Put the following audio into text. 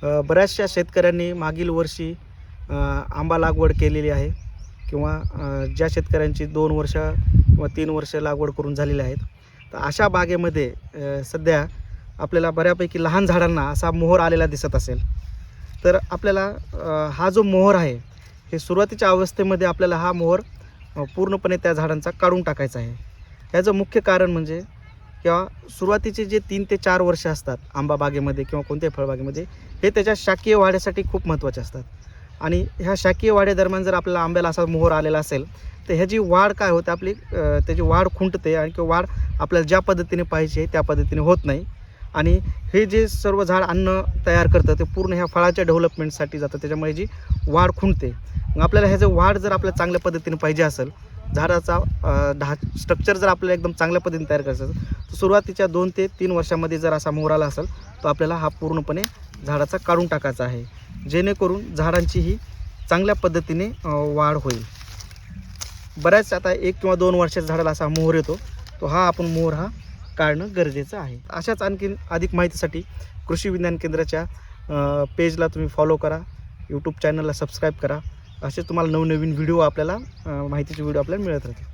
बऱ्याचशा शेतकऱ्यांनी मागील वर्षी आंबा लागवड केलेली आहे किंवा ज्या शेतकऱ्यांची 2 वर्ष किंवा 3 वर्ष लागवड करून झालेली आहेत. तर अशा बागेमध्ये सध्या आपल्याला बऱ्यापैकी लहान झाडांना असा मोहर आलेला दिसत असेल. तर आपल्याला हा जो मोहर आहे हे सुरुवातीच्या अवस्थेमध्ये आपल्याला हा मोहर पूर्णपणे त्या झाडांचा काढून टाकायचा आहे. याचं मुख्य कारण म्हणजे किंवा सुरुवातीचे जे 3 ते 4 वर्ष असतात आंबा बागेमध्ये किंवा कोणत्याही फळबागेमध्ये, हे त्याच्या शाकीय वाढीसाठी खूप महत्त्वाचे असतात. आणि ह्या शाकीय वाढीदरम्यान जर आपल्याला आंब्याला असा मोहर आलेला असेल तर ह्याची वाढ काय होते, आपली त्याची वाढ खुंटते आणि किंवा वाढ आपल्याला ज्या पद्धतीने पाहिजे त्या पद्धतीने होत नाही. आणि हे जे सर्व झाड अन्न तयार करतं ते पूर्ण ह्या फळाच्या डेव्हलपमेंटसाठी जातं, त्याच्यामुळे जी वाढ खुंटते. मग आपल्याला ह्याचं वाढ जर आपल्याला चांगल्या पद्धतीने पाहिजे असेल, झाडाचा स्ट्रक्चर जर आपल्याला एकदम चांगल्या पद्धतीने तयार करायचं असेल, तर सुरुवातीच्या 2 ते 3 वर्षामध्ये जर असा मोहर आला असेल तर आपल्याला हा पूर्णपणे झाडाचा काढून टाकायचा आहे, जेणेकरून झाडांची ही चांगल्या पद्धतीने वाढ होईल. बऱ्याच आता 1 किंवा 2 वर्षाच्या झाडाला असा मोहर येतो, तो हा आपण मोहर हा काढणं गरजेचं आहे. अशाच आणखीन अधिक माहितीसाठी कृषी विज्ञान केंद्राच्या पेजला तुम्ही फॉलो करा, यूट्यूब चॅनलला सबस्क्राईब करा. असे तुम्हाला नवनवीन व्हिडिओ आपल्याला माहितीचे व्हिडिओ आपल्याला मिळत राहतील.